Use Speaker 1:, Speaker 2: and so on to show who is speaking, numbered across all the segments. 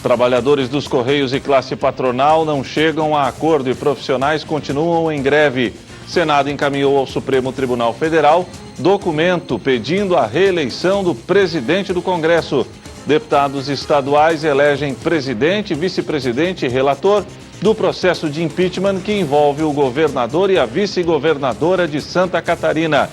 Speaker 1: Trabalhadores dos Correios e classe patronal não chegam a acordo e profissionais continuam em greve. Senado encaminhou ao Supremo Tribunal Federal documento pedindo a reeleição do presidente do Congresso. Deputados estaduais elegem presidente, vice-presidente e relator do processo de impeachment que envolve o governador e a vice-governadora de Santa Catarina.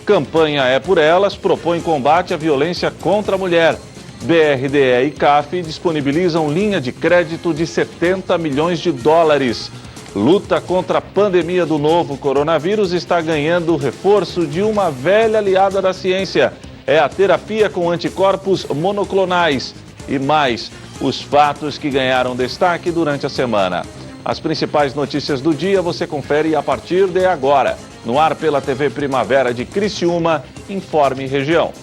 Speaker 1: Campanha É por Elas propõe combate à violência contra a mulher. BRDE e CAF disponibilizam linha de crédito de 70 milhões de dólares. Luta contra a pandemia do novo coronavírus está ganhando reforço de uma velha aliada da ciência. É a terapia com anticorpos monoclonais. E mais, os fatos que ganharam destaque durante a semana. As principais notícias do dia você confere a partir de agora. No ar pela TV Primavera de Criciúma, Informe Região.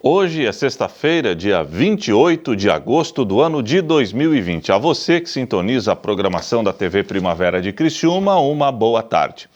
Speaker 1: Hoje é sexta-feira, dia 28 de agosto do ano de 2020. A você que sintoniza a programação da TV Primavera de Criciúma, uma boa tarde.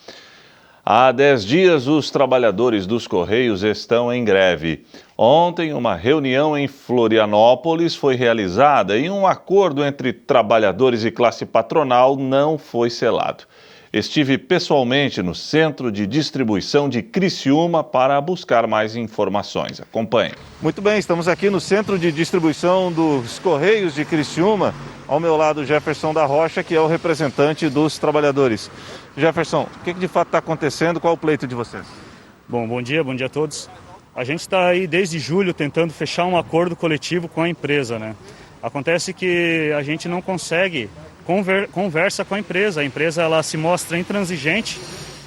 Speaker 1: Há 10 dias, os trabalhadores dos Correios estão em greve. Ontem, uma reunião em Florianópolis foi realizada e um acordo entre trabalhadores e classe patronal não foi selado. Estive pessoalmente no Centro de Distribuição de Criciúma para buscar mais informações. Acompanhe. Muito bem, estamos aqui no Centro de Distribuição dos Correios de Criciúma. Ao meu lado, Jefferson da Rocha, que é o representante dos trabalhadores. Jefferson, o que de fato está acontecendo? Qual é o pleito de vocês?
Speaker 2: Bom dia a todos. A gente está aí desde julho tentando fechar um acordo coletivo com a empresa, né? Acontece que a gente não consegue conversa com a empresa ela se mostra intransigente,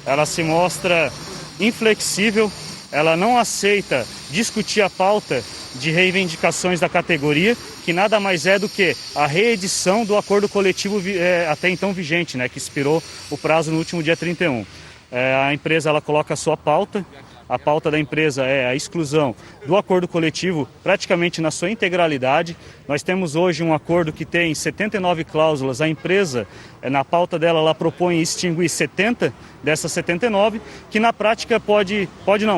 Speaker 2: ela se mostra inflexível, ela não aceita discutir a pauta de reivindicações da categoria, que nada mais é do que a reedição do acordo coletivo até então vigente, né, que expirou o prazo no último dia 31. A empresa ela coloca a sua pauta. A pauta da empresa é a exclusão do acordo coletivo praticamente na sua integralidade. Nós temos hoje um acordo que tem 79 cláusulas. A empresa, na pauta dela, ela propõe extinguir 70 dessas 79, que na prática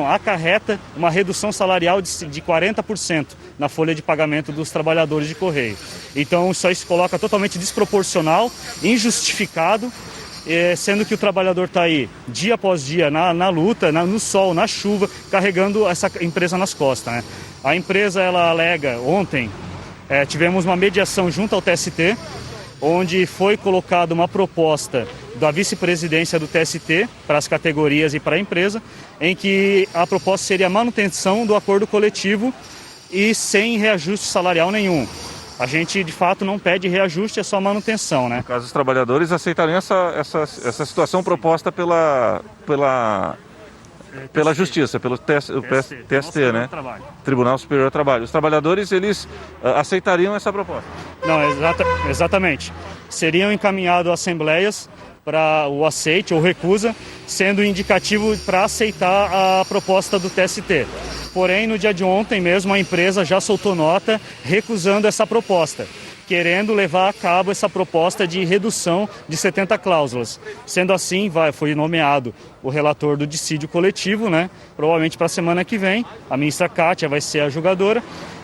Speaker 2: acarreta uma redução salarial de 40% na folha de pagamento dos trabalhadores de correio. Então isso aí se coloca totalmente desproporcional, injustificado, sendo que o trabalhador está aí dia após dia na luta, no sol, na chuva, carregando essa empresa nas costas, né? A empresa ela alega, ontem tivemos uma mediação junto ao TST, onde foi colocada uma proposta da vice-presidência do TST para as categorias e para a empresa, em que a proposta seria a manutenção do acordo coletivo e sem reajuste salarial nenhum. A gente, de fato, não pede reajuste, é só manutenção, né?
Speaker 1: No caso, os trabalhadores aceitariam essa situação proposta pela Justiça, pelo TST, né? Tribunal Superior do Trabalho. Os trabalhadores, eles aceitariam essa proposta?
Speaker 2: Não, exatamente. Seriam encaminhados a assembleias para o aceite ou recusa, sendo indicativo para aceitar a proposta do TST. Porém, no dia de ontem mesmo, a empresa já soltou nota recusando essa proposta, querendo levar a cabo essa proposta de redução de 70 cláusulas. Sendo assim, foi nomeado o relator do dissídio coletivo, né? Provavelmente para a semana que vem. A ministra Kátia vai ser a julgadora.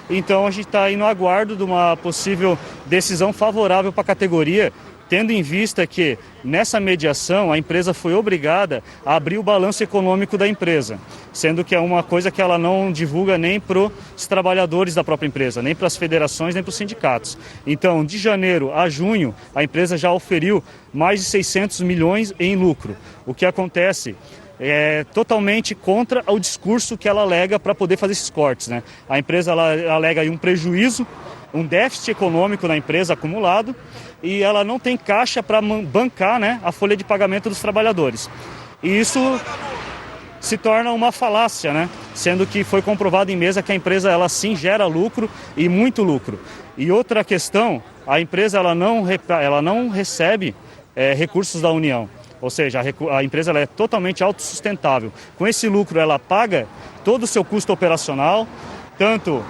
Speaker 2: Então, a gente está aí no aguardo de uma possível decisão favorável para a categoria, tendo em vista que, nessa mediação, a empresa foi obrigada a abrir o balanço econômico da empresa, sendo que é uma coisa que ela não divulga nem para os trabalhadores da própria empresa, nem para as federações, nem para os sindicatos. Então, de janeiro a junho, a empresa já oferiu mais de 600 milhões em lucro. O que acontece é totalmente contra o discurso que ela alega para poder fazer esses cortes, né? A empresa ela alega aí um prejuízo, um déficit econômico na empresa acumulado, e ela não tem caixa para bancar, né, a folha de pagamento dos trabalhadores. E isso se torna uma falácia, né? Sendo que foi comprovado em mesa que a empresa ela sim gera lucro e muito lucro. E outra questão, a empresa ela não recebe recursos da União. Ou seja, a empresa ela é totalmente autossustentável. Com esse lucro, ela paga todo o seu custo operacional, tanto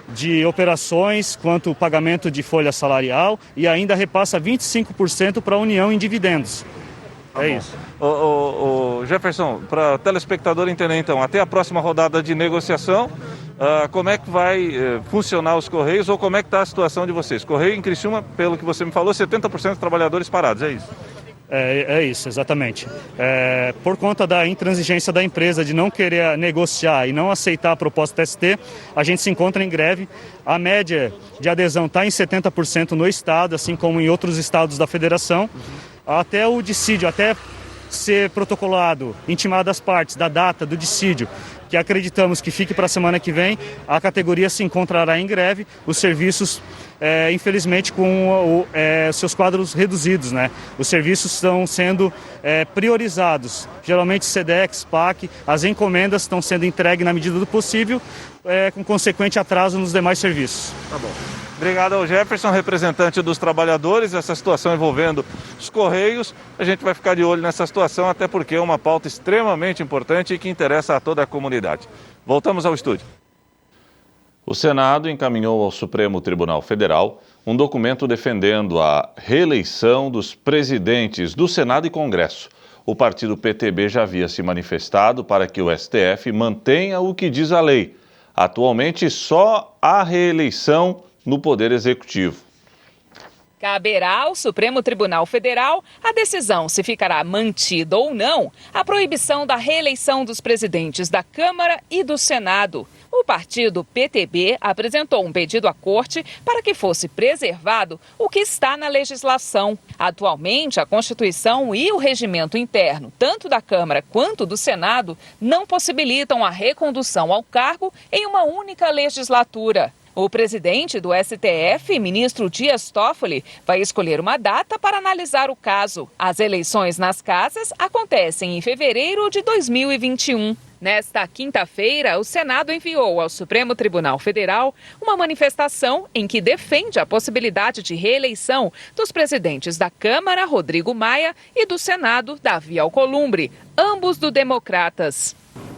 Speaker 2: de operações quanto o pagamento de folha salarial, e ainda repassa 25% para a União em dividendos. Isso.
Speaker 1: Jefferson, para o telespectador entender então, até a próxima rodada de negociação, como é que vai funcionar os Correios ou como é que está a situação de vocês? Correio em Criciúma, pelo que você me falou, 70% dos trabalhadores parados, é isso?
Speaker 2: É isso, exatamente. Por conta da intransigência da empresa de não querer negociar e não aceitar a proposta ST, a gente se encontra em greve. A média de adesão está em 70% no estado, assim como em outros estados da federação. Até o dissídio, até ser protocolado, intimado as partes da data do dissídio, que acreditamos que fique para a semana que vem, a categoria se encontrará em greve, os serviços, infelizmente, com seus quadros reduzidos, né? Os serviços estão sendo priorizados, geralmente SEDEX, PAC, as encomendas estão sendo entregues na medida do possível, com consequente atraso nos demais serviços.
Speaker 1: Tá bom. Obrigado ao Jefferson, representante dos trabalhadores. Essa situação envolvendo os Correios, a gente vai ficar de olho nessa situação, até porque é uma pauta extremamente importante e que interessa a toda a comunidade. Voltamos ao estúdio. O Senado encaminhou ao Supremo Tribunal Federal um documento defendendo a reeleição dos presidentes do Senado e Congresso. O partido PTB já havia se manifestado para que o STF mantenha o que diz a lei. Atualmente, só há reeleição no Poder Executivo.
Speaker 3: Caberá ao Supremo Tribunal Federal a decisão se ficará mantida ou não a proibição da reeleição dos presidentes da Câmara e do Senado. O partido PTB apresentou um pedido à Corte para que fosse preservado o que está na legislação. Atualmente, a Constituição e o regimento interno, tanto da Câmara quanto do Senado, não possibilitam a recondução ao cargo em uma única legislatura. O presidente do STF, ministro Dias Toffoli, vai escolher uma data para analisar o caso. As eleições nas casas acontecem em fevereiro de 2021. Nesta quinta-feira, o Senado enviou ao Supremo Tribunal Federal uma manifestação em que defende a possibilidade de reeleição dos presidentes da Câmara, Rodrigo Maia, e do Senado, Davi Alcolumbre, ambos do Democratas.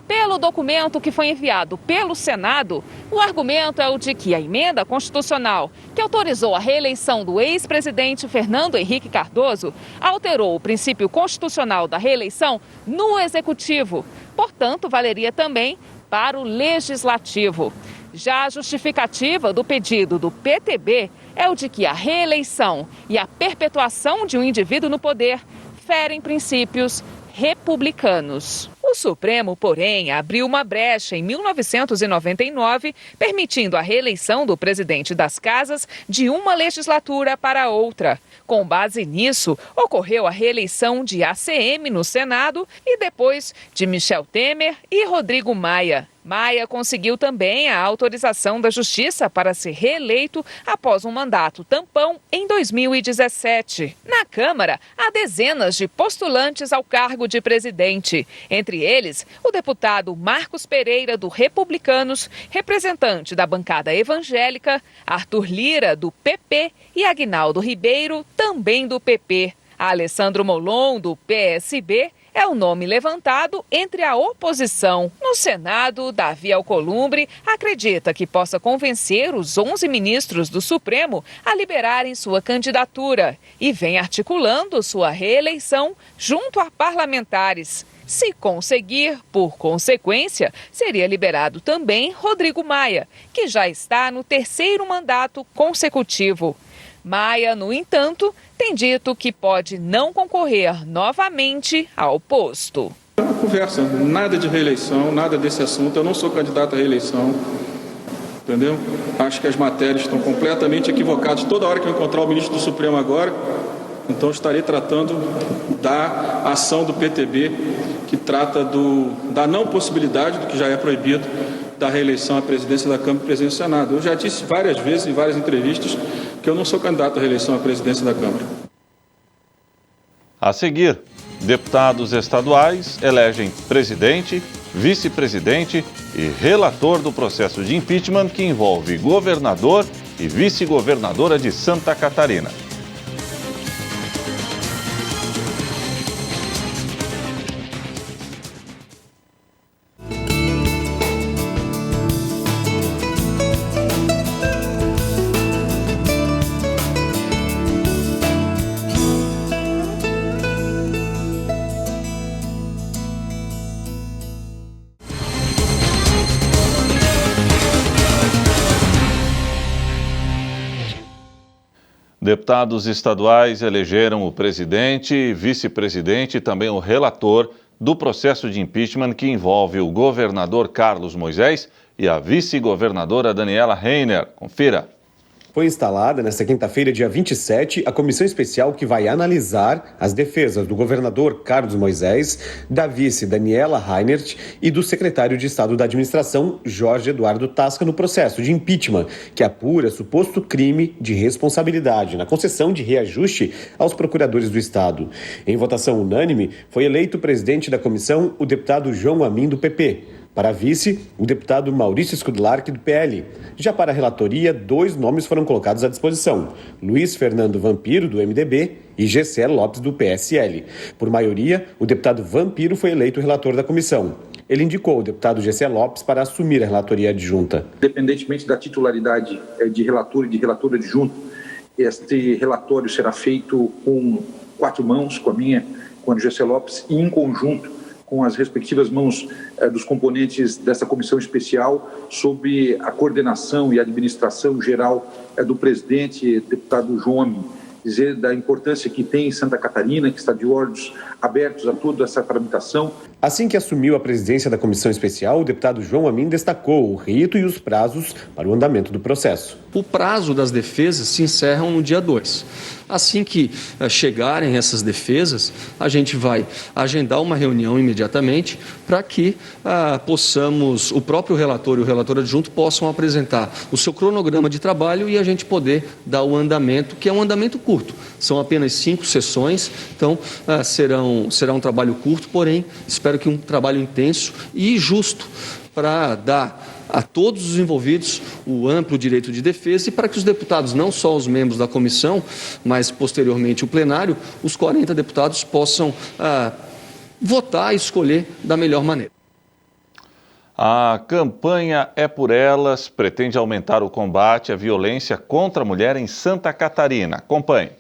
Speaker 3: Pelo documento que foi enviado pelo Senado, o argumento é o de que a emenda constitucional que autorizou a reeleição do ex-presidente Fernando Henrique Cardoso alterou o princípio constitucional da reeleição no Executivo. Portanto, valeria também para o Legislativo. Já a justificativa do pedido do PTB é o de que a reeleição e a perpetuação de um indivíduo no poder ferem princípios republicanos. O Supremo, porém, abriu uma brecha em 1999, permitindo a reeleição do presidente das casas de uma legislatura para outra. Com base nisso, ocorreu a reeleição de ACM no Senado e depois de Michel Temer e Rodrigo Maia. Maia conseguiu também a autorização da Justiça para ser reeleito após um mandato tampão em 2017. Na Câmara, há dezenas de postulantes ao cargo de presidente. Entre eles, o deputado Marcos Pereira, do Republicanos, representante da bancada evangélica, Arthur Lira, do PP, e Aguinaldo Ribeiro, também do PP. Alessandro Molon, do PSB, é o nome levantado entre a oposição. No Senado, Davi Alcolumbre acredita que possa convencer os 11 ministros do Supremo a liberarem sua candidatura e vem articulando sua reeleição junto a parlamentares. Se conseguir, por consequência, seria liberado também Rodrigo Maia, que já está no terceiro mandato consecutivo. Maia, no entanto, tem dito que pode não concorrer novamente ao posto.
Speaker 4: É uma conversa, nada de reeleição, nada desse assunto. Eu não sou candidato à reeleição, entendeu? Acho que as matérias estão completamente equivocadas. Toda hora que eu encontrar o ministro do Supremo agora, então estarei tratando da ação do PTB, que trata da não possibilidade, do que já é proibido, da reeleição à presidência da Câmara e presidência do Senado. Eu já disse várias vezes, em várias entrevistas, que eu não sou candidato à reeleição à presidência da Câmara.
Speaker 1: A seguir, deputados estaduais elegem presidente, vice-presidente e relator do processo de impeachment que envolve governador e vice-governadora de Santa Catarina. Deputados estaduais elegeram o presidente, vice-presidente e também o relator do processo de impeachment que envolve o governador Carlos Moisés e a vice-governadora Daniela Reiner. Confira.
Speaker 5: Foi instalada nesta quinta-feira, dia 27, a comissão especial que vai analisar as defesas do governador Carlos Moisés, da vice Daniela Reinert e do secretário de Estado da Administração, Jorge Eduardo Tasca, no processo de impeachment, que apura suposto crime de responsabilidade na concessão de reajuste aos procuradores do Estado. Em votação unânime, foi eleito presidente da comissão o deputado João Amin, do PP. Para a vice, o deputado Maurício Skudlark, do PL. Já para a relatoria, 2 nomes foram colocados à disposição: Luiz Fernando Vampiro, do MDB, e Gessé Lopes, do PSL. Por maioria, o deputado Vampiro foi eleito relator da comissão. Ele indicou o deputado Gessé Lopes para assumir a relatoria adjunta.
Speaker 6: Independentemente da titularidade de relator e de relator adjunto, este relatório será feito com 4 mãos, com a Gessé Lopes, e em conjunto com as respectivas mãos dos componentes dessa comissão especial, sob a coordenação e administração geral do presidente, deputado João Amin. Dizer da importância que tem Santa Catarina, que está de olhos abertos a toda essa tramitação.
Speaker 5: Assim que assumiu a presidência da comissão especial, o deputado João Amin destacou o rito e os prazos para o andamento do processo.
Speaker 7: O prazo das defesas se encerram no dia 2. Assim que chegarem essas defesas, a gente vai agendar uma reunião imediatamente para que possamos, o próprio relator e o relator adjunto possam apresentar o seu cronograma de trabalho e a gente poder dar o andamento, que é um andamento curto. São apenas 5 sessões, então será um trabalho curto, porém espero que um trabalho intenso e justo para dar a todos os envolvidos o amplo direito de defesa e para que os deputados, não só os membros da comissão, mas posteriormente o plenário, os 40 deputados possam votar e escolher da melhor maneira.
Speaker 1: A campanha É por Elas pretende aumentar o combate à violência contra a mulher em Santa Catarina. Acompanhe.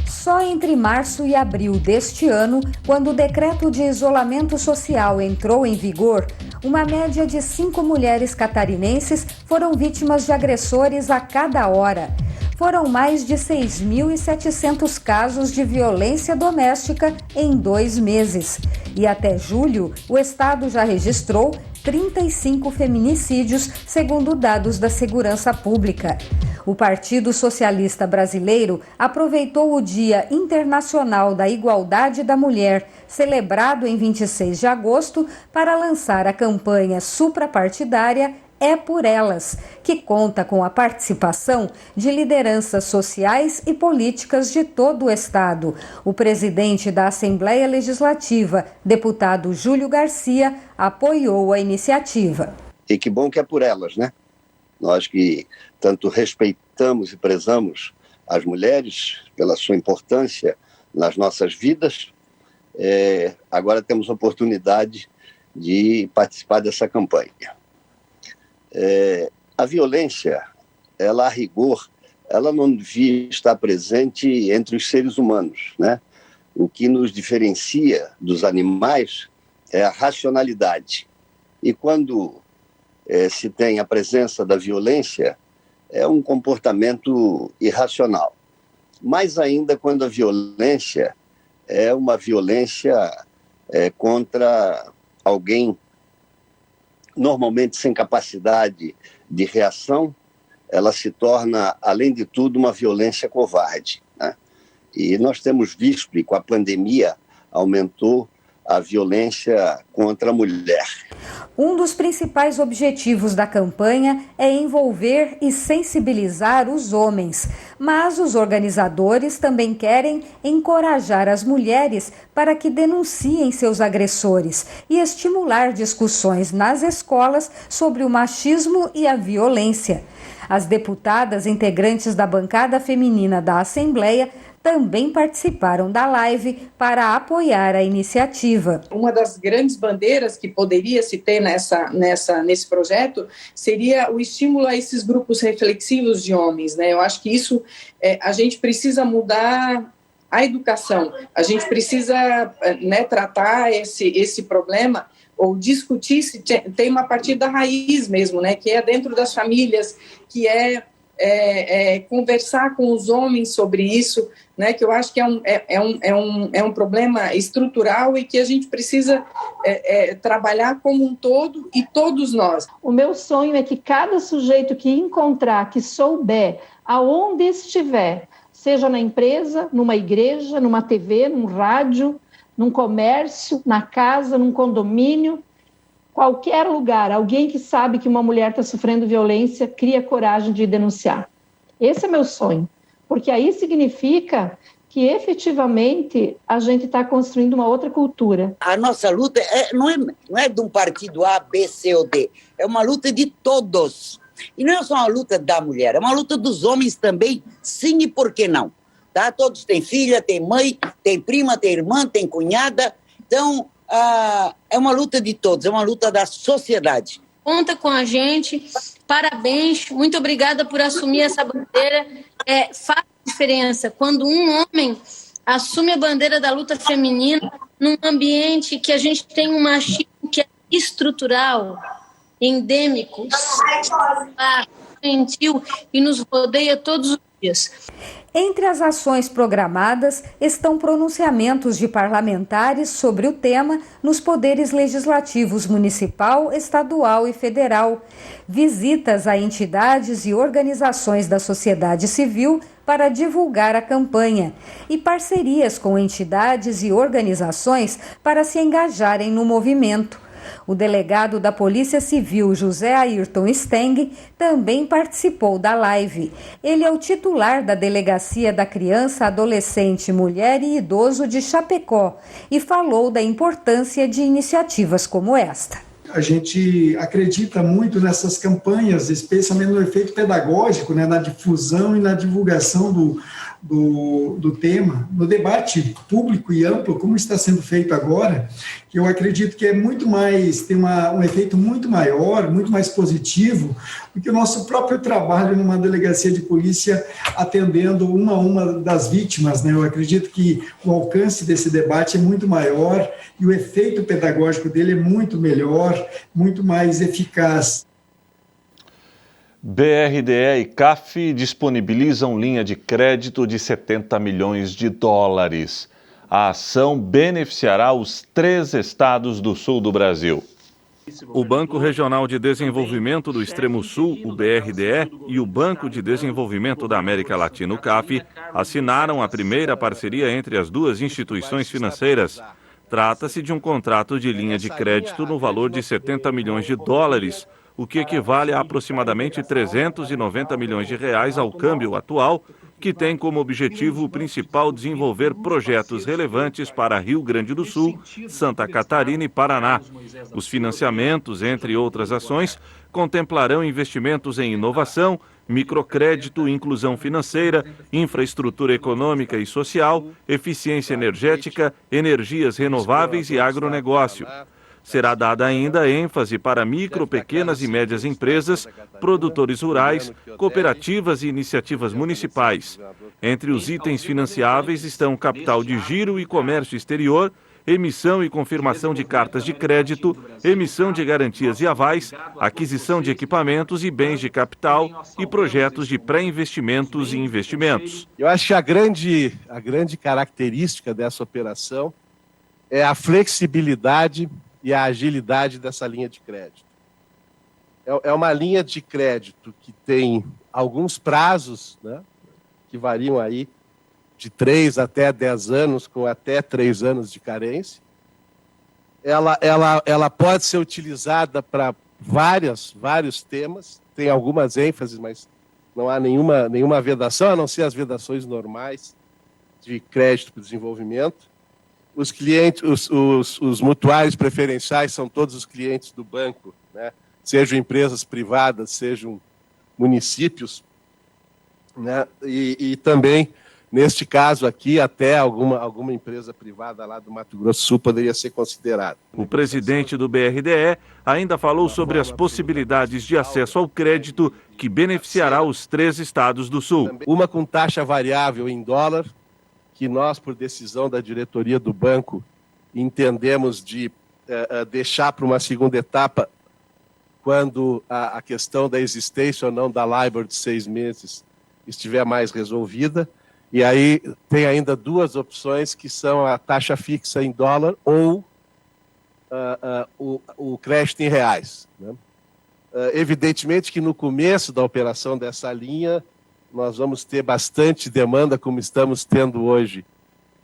Speaker 8: Só entre março e abril deste ano, quando o decreto de isolamento social entrou em vigor, uma média de 5 mulheres catarinenses foram vítimas de agressores a cada hora. Foram mais de 6.700 casos de violência doméstica em 2 meses. E até julho, o estado já registrou 35 feminicídios, segundo dados da Segurança Pública. O Partido Socialista Brasileiro aproveitou o Dia Internacional da Igualdade da Mulher, celebrado em 26 de agosto, para lançar a campanha suprapartidária É por Elas, que conta com a participação de lideranças sociais e políticas de todo o estado. O presidente da Assembleia Legislativa, deputado Júlio Garcia, apoiou a iniciativa.
Speaker 9: E que bom que é por elas, né? Nós que tanto respeitamos e prezamos as mulheres pela sua importância nas nossas vidas, agora temos a oportunidade de participar dessa campanha. A violência, ela a rigor, ela não devia estar presente entre os seres humanos, né? O que nos diferencia dos animais é a racionalidade. E quando se tem a presença da violência, é um comportamento irracional. Mais ainda quando a violência é uma violência contra alguém normalmente sem capacidade de reação, ela se torna, além de tudo, uma violência covarde, né? E nós temos visto, e com a pandemia aumentou a violência contra a mulher.
Speaker 8: Um dos principais objetivos da campanha é envolver e sensibilizar os homens, mas os organizadores também querem encorajar as mulheres para que denunciem seus agressores e estimular discussões nas escolas sobre o machismo e a violência. As deputadas integrantes da bancada feminina da Assembleia também participaram da live para apoiar a iniciativa.
Speaker 10: Uma das grandes bandeiras que poderia se ter nesse projeto seria o estímulo a esses grupos reflexivos de homens, né? Eu acho que isso, a gente precisa mudar a educação, a gente precisa tratar esse problema ou discutir se tem uma partir da raiz mesmo, né? Que é dentro das famílias, que é conversar com os homens sobre isso, né, que eu acho que é um problema estrutural e que a gente precisa trabalhar como um todo e todos nós.
Speaker 11: O meu sonho é que cada sujeito que encontrar, que souber, aonde estiver, seja na empresa, numa igreja, numa TV, num rádio, num comércio, na casa, num condomínio, qualquer lugar, alguém que sabe que uma mulher está sofrendo violência, cria coragem de denunciar. Esse é meu sonho, porque aí significa que efetivamente a gente está construindo uma outra cultura.
Speaker 12: A nossa luta não é de um partido A, B, C ou D, é uma luta de todos. E não é só uma luta da mulher, é uma luta dos homens também, sim e por que não? Tá? Todos têm filha, têm mãe, têm prima, têm irmã, têm cunhada, então é uma luta de todos, é uma luta da sociedade.
Speaker 13: Conta com a gente, parabéns, muito obrigada por assumir essa bandeira. Faz diferença quando um homem assume a bandeira da luta feminina num ambiente que a gente tem um machismo que é estrutural, endêmico, gentil e nos rodeia todos os dias.
Speaker 8: Entre as ações programadas estão pronunciamentos de parlamentares sobre o tema nos poderes legislativos municipal, estadual e federal, visitas a entidades e organizações da sociedade civil para divulgar a campanha e parcerias com entidades e organizações para se engajarem no movimento. O delegado da Polícia Civil, José Ayrton Steng, também participou da live. Ele é o titular da Delegacia da Criança, Adolescente, Mulher e Idoso de Chapecó e falou da importância de iniciativas como esta.
Speaker 14: A gente acredita muito nessas campanhas, especialmente no efeito pedagógico, né, na difusão e na divulgação do tema, no debate público e amplo, como está sendo feito agora, que eu acredito que é muito mais, tem um efeito muito maior, muito mais positivo do que o nosso próprio trabalho numa delegacia de polícia atendendo uma a uma das vítimas, né? Eu acredito que o alcance desse debate é muito maior e o efeito pedagógico dele é muito melhor, muito mais eficaz.
Speaker 1: BRDE e CAF disponibilizam linha de crédito de 70 milhões de dólares. A ação beneficiará os 3 estados do sul do Brasil. O Banco Regional de Desenvolvimento do Extremo Sul, o BRDE, e o Banco de Desenvolvimento da América Latina, o CAF, assinaram a primeira parceria entre as duas instituições financeiras. Trata-se de um contrato de linha de crédito no valor de 70 milhões de dólares, o que equivale a aproximadamente 390 milhões de reais ao câmbio atual, que tem como objetivo principal desenvolver projetos relevantes para Rio Grande do Sul, Santa Catarina e Paraná. Os financiamentos, entre outras ações, contemplarão investimentos em inovação, microcrédito, inclusão financeira, infraestrutura econômica e social, eficiência energética, energias renováveis e agronegócio. Será dada ainda ênfase para micro, pequenas e médias empresas, produtores rurais, cooperativas e iniciativas municipais. Entre os itens financiáveis estão capital de giro e comércio exterior, emissão e confirmação de cartas de crédito, emissão de garantias e avais, aquisição de equipamentos e bens de capital e projetos de pré-investimentos e investimentos.
Speaker 15: Eu acho que a grande característica dessa operação é a flexibilidade e a agilidade dessa linha de crédito. É uma linha de crédito que tem alguns prazos, né, que variam aí de 3 até 10 anos, com até 3 anos de carência. Ela pode ser utilizada para vários temas, tem algumas ênfases, mas não há nenhuma vedação, a não ser as vedações normais de crédito para desenvolvimento. Os clientes, os mutuários preferenciais são todos os clientes do banco, né? Sejam empresas privadas, sejam municípios, né? E também, neste caso aqui, até alguma empresa privada lá do Mato Grosso do Sul poderia ser considerada.
Speaker 1: O presidente do BRDE ainda falou sobre as possibilidades de acesso ao crédito que beneficiará os 3 estados do Sul.
Speaker 15: Uma com taxa variável em dólar, que nós, por decisão da diretoria do banco, entendemos de deixar para uma segunda etapa quando a questão da existência ou não da LIBOR de 6 meses estiver mais resolvida. E aí tem ainda duas opções, que são a taxa fixa em dólar ou o crédito em reais, né? Evidentemente que no começo da operação dessa linha, nós vamos ter bastante demanda, como estamos tendo hoje,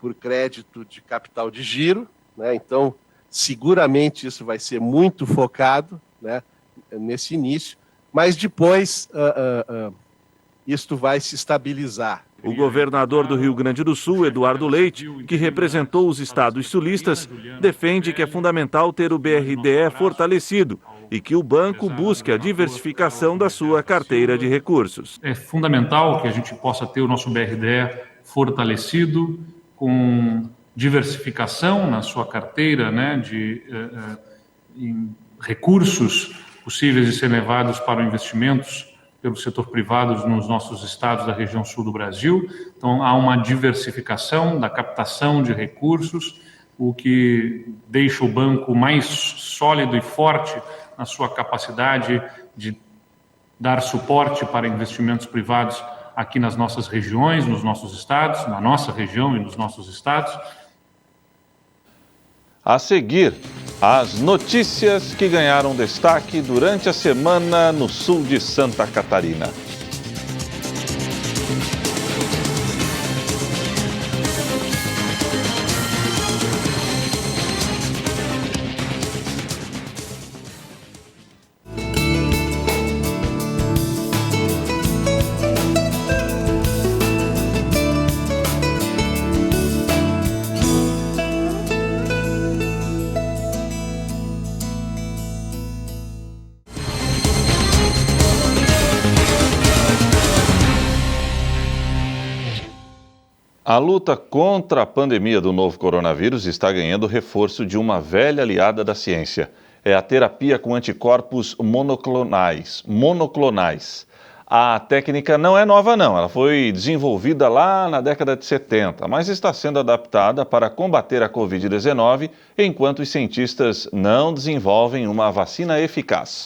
Speaker 15: por crédito de capital de giro, né? Então, seguramente isso vai ser muito focado, né, nesse início, mas depois isto vai se estabilizar.
Speaker 1: O governador do Rio Grande do Sul, Eduardo Leite, que representou os estados sulistas, defende que é fundamental ter o BRDE fortalecido e que o banco busque a diversificação da sua carteira de recursos.
Speaker 16: É fundamental que a gente possa ter o nosso BRDE fortalecido, com diversificação na sua carteira, né, de recursos possíveis de serem levados para investimentos pelo setor privado nos nossos estados da região sul do Brasil. Então, há uma diversificação da captação de recursos, o que deixa o banco mais sólido e forte na sua capacidade de dar suporte para investimentos privados aqui nas nossas regiões, nos nossos estados, na nossa região e nos nossos estados.
Speaker 1: A seguir, as notícias que ganharam destaque durante a semana no sul de Santa Catarina. A luta contra a pandemia do novo coronavírus está ganhando reforço de uma velha aliada da ciência. É a terapia com anticorpos monoclonais. A técnica não é nova não, ela foi desenvolvida lá na década de 70, mas está sendo adaptada para combater a Covid-19, enquanto os cientistas não desenvolvem uma vacina eficaz.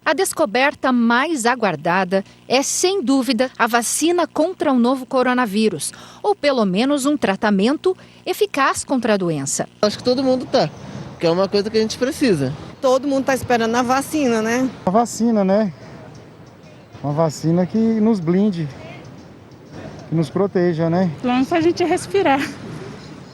Speaker 17: A descoberta mais aguardada é, sem dúvida, a vacina contra o novo coronavírus, ou pelo menos um tratamento eficaz contra a doença.
Speaker 18: Acho que todo mundo está, porque é uma coisa que a gente precisa.
Speaker 19: Todo mundo está esperando a vacina, né?
Speaker 20: A vacina, né? Uma vacina que nos blinde, que nos proteja, né?
Speaker 21: Pelo menos a gente respirar.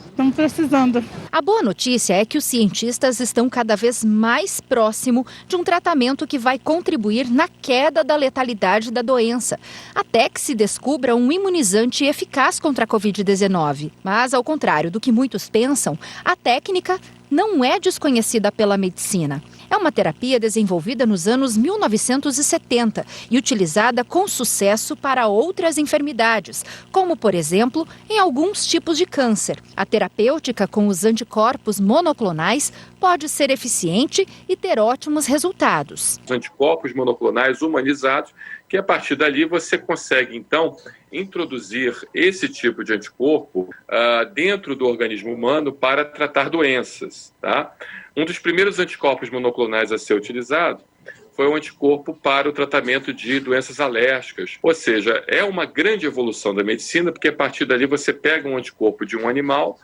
Speaker 21: Estamos precisando.
Speaker 17: A boa notícia é que os cientistas estão cada vez mais próximo de um tratamento que vai contribuir na queda da letalidade da doença, até que se descubra um imunizante eficaz contra a Covid-19. Mas, ao contrário do que muitos pensam, a técnica não é desconhecida pela medicina. É uma terapia desenvolvida nos anos 1970 e utilizada com sucesso para outras enfermidades, como, por exemplo, em alguns tipos de câncer. A terapêutica com os anticorpos monoclonais pode ser eficiente e ter ótimos resultados.
Speaker 22: Os anticorpos monoclonais humanizados, que a partir dali você consegue, então, introduzir esse tipo de anticorpo dentro do organismo humano para tratar doenças, tá? Um dos primeiros anticorpos monoclonais a ser utilizado foi o anticorpo para o tratamento de doenças alérgicas. Ou seja, é uma grande evolução da medicina, porque a partir dali você pega um anticorpo de um animal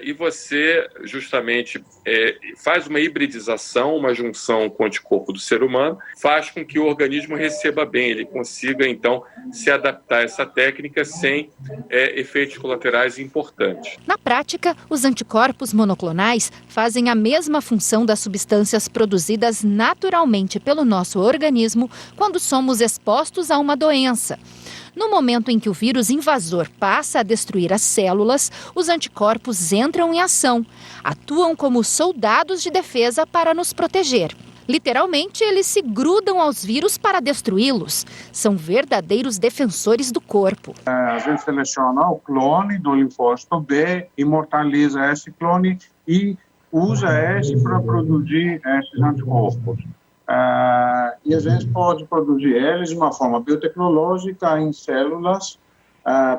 Speaker 22: e você justamente faz uma hibridização, uma junção com o anticorpo do ser humano, faz com que o organismo receba bem, ele consiga então se adaptar a essa técnica sem efeitos colaterais importantes.
Speaker 17: Na prática, os anticorpos monoclonais fazem a mesma função das substâncias produzidas naturalmente pelo nosso organismo quando somos expostos a uma doença. No momento em que o vírus invasor passa a destruir as células, os anticorpos entram em ação, atuam como soldados de defesa para nos proteger. Literalmente, eles se grudam aos vírus para destruí-los. São verdadeiros defensores do corpo.
Speaker 23: A gente seleciona o clone do linfócito B, imortaliza esse clone e usa esse para produzir esses anticorpos. E a gente pode produzir eles de uma forma biotecnológica em células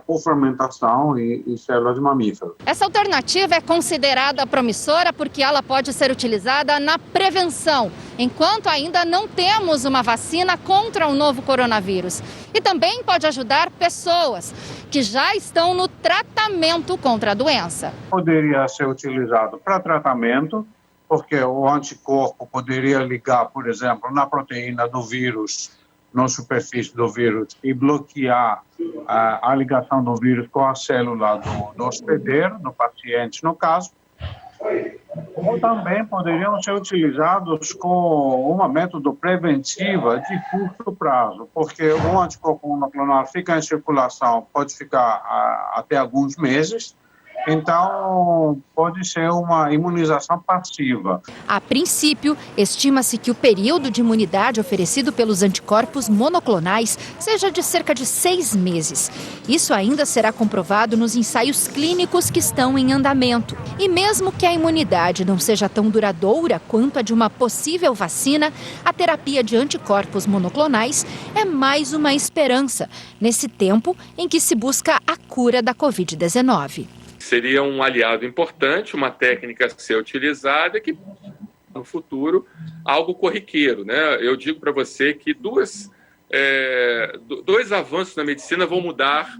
Speaker 23: por fermentação e células de mamíferos.
Speaker 17: Essa alternativa é considerada promissora porque ela pode ser utilizada na prevenção, enquanto ainda não temos uma vacina contra o novo coronavírus. E também pode ajudar pessoas que já estão no tratamento contra a doença.
Speaker 23: Poderia ser utilizado para tratamento, porque o anticorpo poderia ligar, por exemplo, na proteína do vírus, na superfície do vírus, e bloquear a ligação do vírus com a célula do hospedeiro, do paciente, no caso. Ou também poderiam ser utilizados com uma método preventiva de curto prazo, porque o anticorpo monoclonal fica em circulação, pode ficar até alguns meses, então pode ser uma imunização passiva.
Speaker 17: A princípio, estima-se que o período de imunidade oferecido pelos anticorpos monoclonais seja de cerca de 6 meses. Isso ainda será comprovado nos ensaios clínicos que estão em andamento. E mesmo que a imunidade não seja tão duradoura quanto a de uma possível vacina, a terapia de anticorpos monoclonais é mais uma esperança, nesse tempo em que se busca a cura da Covid-19.
Speaker 22: Seria um aliado importante, uma técnica a ser utilizada que, no futuro, algo corriqueiro, né? Eu digo para você que dois avanços na medicina vão mudar,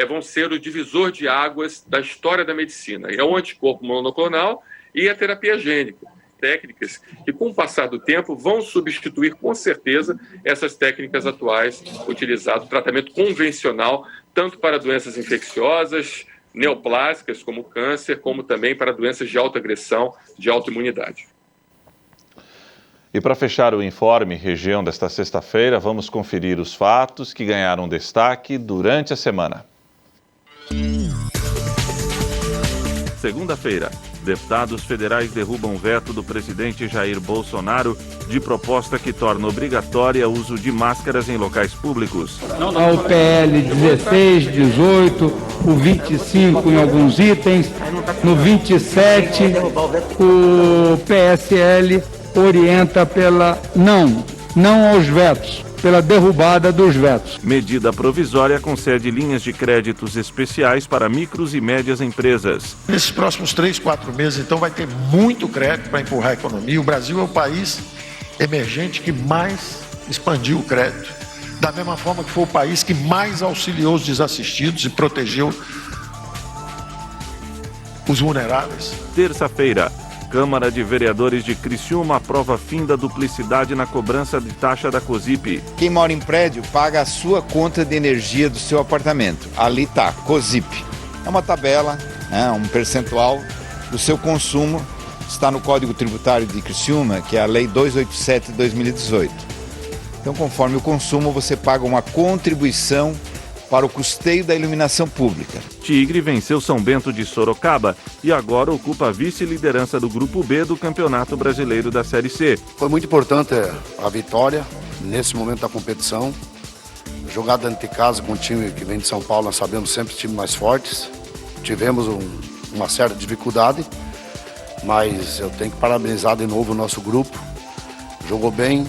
Speaker 22: vão ser o divisor de águas da história da medicina. É o anticorpo monoclonal e a terapia gênica. Técnicas que, com o passar do tempo, vão substituir, com certeza, essas técnicas atuais utilizadas, tratamento convencional, tanto para doenças infecciosas, neoplásicas, como câncer, como também para doenças de alta agressão, de autoimunidade.
Speaker 1: E para fechar o Informe Região desta sexta-feira, vamos conferir os fatos que ganharam destaque durante a semana. Segunda-feira, deputados federais derrubam veto do presidente Jair Bolsonaro de proposta que torna obrigatória o uso de máscaras em locais públicos.
Speaker 2: Ao PL 16, 18, o 25 em alguns itens, no 27 o PSL orienta pela não aos vetos, pela derrubada dos vetos.
Speaker 1: Medida provisória concede linhas de créditos especiais para micros e médias empresas.
Speaker 3: Nesses próximos 3, 4 meses, então, vai ter muito crédito para empurrar a economia. O Brasil é o país emergente que mais expandiu o crédito. Da mesma forma que foi o país que mais auxiliou os desassistidos e protegeu os vulneráveis.
Speaker 1: Terça-feira, Câmara de Vereadores de Criciúma aprova fim da duplicidade na cobrança de taxa da COSIP.
Speaker 4: Quem mora em prédio paga a sua conta de energia do seu apartamento. Ali está, COSIP. É uma tabela, um percentual do seu consumo. Está no Código Tributário de Criciúma, que é a Lei 287 de 2018. Então, conforme o consumo, você paga uma contribuição para o custeio da iluminação pública.
Speaker 1: Tigre venceu São Bento de Sorocaba e agora ocupa a vice-liderança do Grupo B do Campeonato Brasileiro da Série C.
Speaker 24: Foi muito importante a vitória nesse momento da competição. Jogada dentro de casa com o time que vem de São Paulo, nós sabemos sempre times mais fortes. Tivemos uma certa dificuldade, mas eu tenho que parabenizar de novo o nosso grupo. Jogou bem,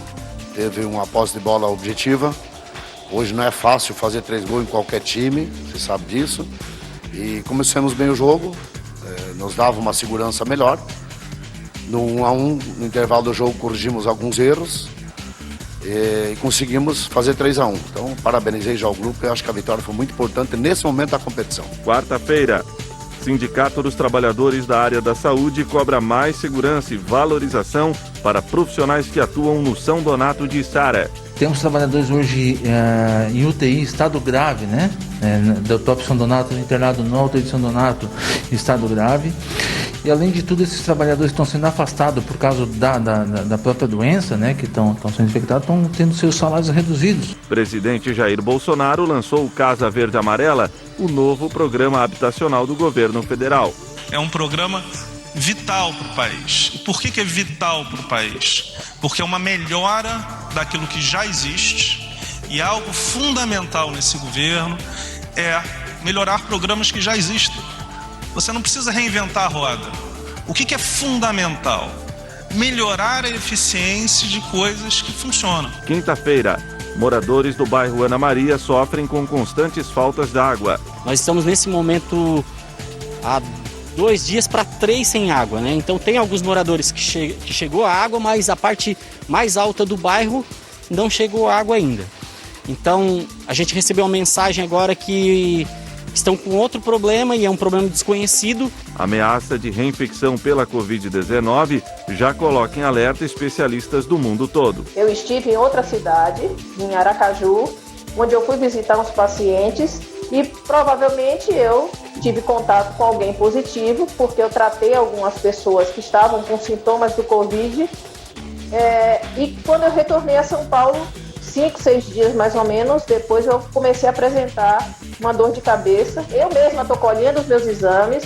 Speaker 24: teve uma posse de bola objetiva. Hoje não é fácil fazer 3 gols em qualquer time, você sabe disso. E começamos bem o jogo, nos dava uma segurança melhor. No 1-1, no intervalo do jogo, corrigimos alguns erros e conseguimos fazer 3-1. Então, parabenizei já o grupo e acho que a vitória foi muito importante nesse momento da competição.
Speaker 1: Quarta-feira, Sindicato dos Trabalhadores da Área da Saúde cobra mais segurança e valorização para profissionais que atuam no São Donato de Içara.
Speaker 25: Temos trabalhadores hoje em UTI, estado grave, né? Do próprio São Donato, internado no UTI de São Donato, estado grave. E além de tudo, esses trabalhadores estão sendo afastados por causa da própria doença, né? Que estão sendo infectados, estão tendo seus salários reduzidos.
Speaker 1: Presidente Jair Bolsonaro lançou o Casa Verde Amarela, o novo programa habitacional do governo federal.
Speaker 26: É um programa vital para o país. E por que é vital para o país? Porque é uma melhora daquilo que já existe e algo fundamental nesse governo é melhorar programas que já existem. Você não precisa reinventar a roda. O que é fundamental? Melhorar a eficiência de coisas que funcionam.
Speaker 1: Quinta-feira, Moradores do bairro Ana Maria sofrem com constantes faltas d'água.
Speaker 5: Nós estamos nesse momento há 2 dias para 3 sem água, né? Então tem alguns moradores que chegou a água, mas a parte mais alta do bairro não chegou água ainda. Então a gente recebeu uma mensagem agora que estão com outro problema e é um problema desconhecido.
Speaker 1: A ameaça de reinfecção pela Covid-19 já coloca em alerta especialistas do mundo todo.
Speaker 6: Eu estive em outra cidade, em Aracaju, onde eu fui visitar uns pacientes e provavelmente eu tive contato com alguém positivo, porque eu tratei algumas pessoas que estavam com sintomas do Covid. E quando eu retornei a São Paulo, 5, 6 dias mais ou menos, depois eu comecei a apresentar uma dor de cabeça. Eu mesma estou colhendo os meus exames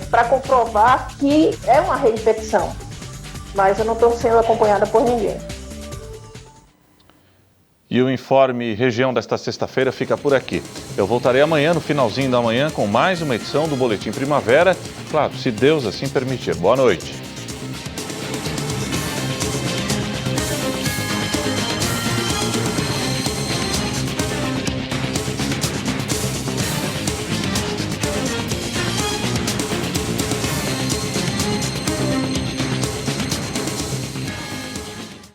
Speaker 6: para comprovar que é uma reinfecção, mas eu não estou sendo acompanhada por ninguém.
Speaker 1: E o Informe Região desta sexta-feira fica por aqui. Eu voltarei amanhã, no finalzinho da manhã, com mais uma edição do Boletim Primavera. Claro, se Deus assim permitir. Boa noite.